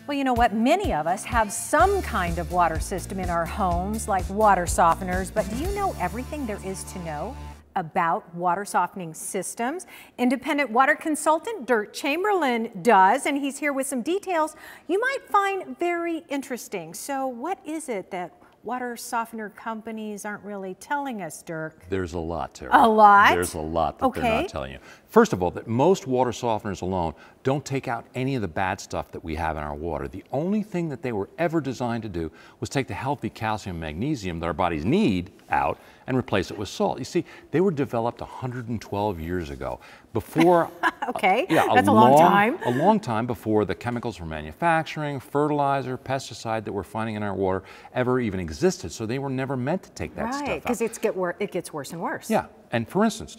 Well, you know what? Many of us have some kind of water system in our homes, like water softeners, but do you know everything there is to know about water softening systems? Independent water consultant Dirk Chamberlain does, and he's here with some details you might find very interesting. So what is it that water softener companies aren't really telling us, Dirk? There's a lot, Terry. A lot? There's a lot that they're not telling you. First of all, that most water softeners alone don't take out any of the bad stuff that we have in our water. The only thing that they were ever designed to do was take the healthy calcium and magnesium that our bodies need out and replace it with salt. You see, they were developed 112 years ago. Before, okay, that's a long time. A long time before the chemicals for manufacturing, fertilizer, pesticide that we're finding in our water ever even existed. So they were never meant to take that stuff out. Right, because it gets worse and worse. Yeah, and for instance,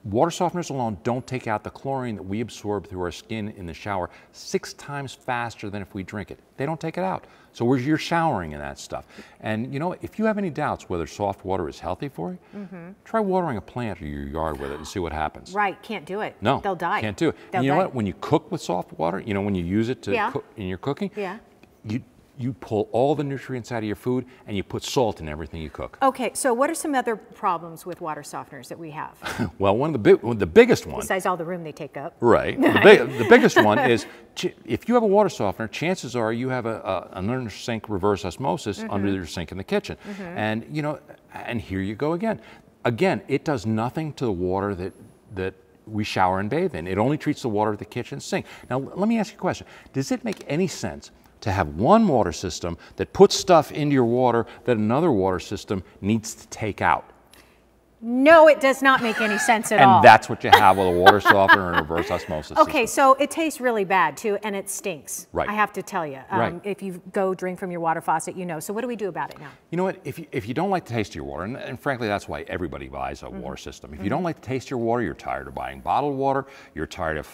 water softeners alone don't take out the chlorine that we absorb through our skin in the shower 6 times faster than if we drink it. They don't take it out. So you're showering in that stuff. And you know, if you have any doubts whether soft water is healthy for you, try watering a plant or your yard with it and see what happens. Right, can't do it. No, they'll die. Can't do it. And you know what? When you cook with soft water, you know, when you use it to cook in your cooking, you pull all the nutrients out of your food and you put salt in everything you cook. Okay, so what are some other problems with water softeners that we have? Well, one of the biggest ones. Besides all the room they take up. Right. The biggest one is if you have a water softener, chances are you have an under sink reverse osmosis under your sink in the kitchen. And you know, and here you go again. Again, it does nothing to the water that we shower and bathe in. It only treats the water at the kitchen sink. Now, let me ask you a question. Does it make any sense to have one water system that puts stuff into your water that another water system needs to take out? No, it does not make any sense at all. And that's what you have with a water softener and reverse osmosis Okay, system. so it tastes really bad too, and it stinks. Right. I have to tell you. If you go drink from your water faucet, you know. So what do we do about it now? You know what? If you don't like the taste of your water, and frankly, that's why everybody buys a water system. If you don't like the taste of your water, you're tired of buying bottled water, you're tired of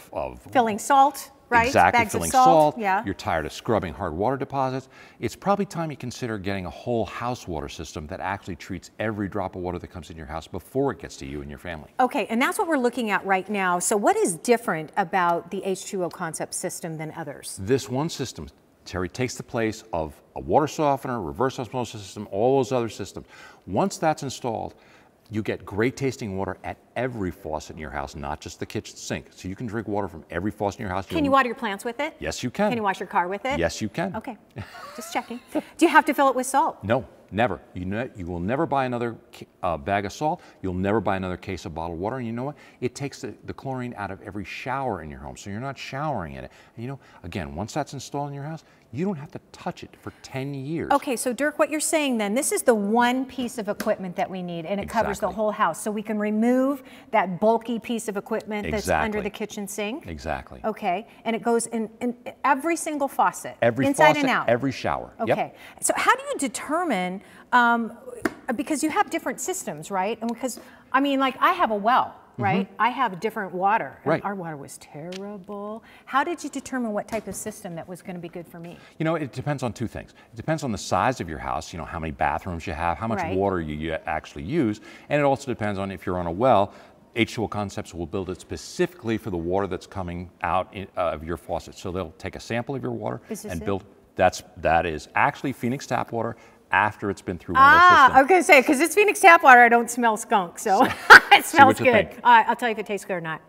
filling salt. Right? Exactly, Bags filling of salt. You're tired of scrubbing hard water deposits. It's probably time you consider getting a whole house water system that actually treats every drop of water that comes in your house before it gets to you and your family. Okay, and that's what we're looking at right now. So what is different about the H2O Concepts system than others? This one system, Terry, takes the place of a water softener, reverse osmosis system, all those other systems. Once that's installed, you get great tasting water at every faucet in your house, not just the kitchen sink. So you can drink water from every faucet in your house. Can you water your plants with it? Yes, you can. Can you wash your car with it? Yes, you can. Okay, just checking. Do you have to fill it with salt? No, never. You will never buy another bag of salt. You'll never buy another case of bottled water. And you know what? It takes the chlorine out of every shower in your home, so you're not showering in it. And you know, again, once that's installed in your house, you don't have to touch it for 10 years. Okay, so Dirk, what you're saying then, this is the one piece of equipment that we need, and it covers the whole house. So we can remove that bulky piece of equipment that's under the kitchen sink. Exactly. Okay, and it goes in every single faucet, every inside faucet, and out. Every shower. Okay, yep. So how do you determine, because you have different systems, right? And because, I mean, like I have a well. Right? I have different water. Right. Our water was terrible. How did you determine what type of system that was going to be good for me? You know, it depends on 2 things. It depends on the size of your house, you know, how many bathrooms you have, how much water you actually use, and it also depends on if you're on a well. H2O Concepts will build it specifically for the water that's coming out of your faucet. So they'll take a sample of your water and build. That is actually Phoenix tap water after it's been through one of those systems. I was going to say, because it's Phoenix tap water, I don't smell skunk, so it smells good. I'll tell you if it tastes good or not.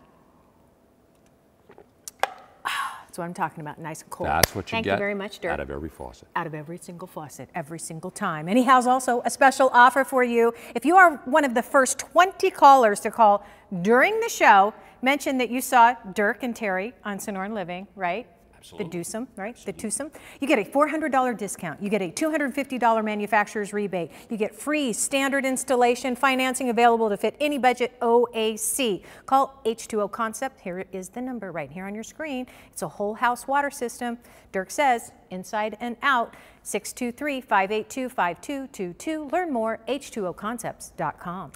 That's what I'm talking about, nice and cold. That's what you Thank get you very much, Dirk. out of every faucet. Out of every single faucet, every single time. And he has also a special offer for you. If you are one of the first 20 callers to call during the show, mention that you saw Dirk and Terry on Sonoran Living, right? The Dewsome, right? Absolutely. The twosome. You get a $400 discount. You get a $250 manufacturer's rebate. You get free standard installation, financing available to fit any budget OAC. Call H2O Concept. Here is the number right here on your screen. It's a whole house water system. Dirk says inside and out. 623-582-5222. Learn more, H2OConcepts.com.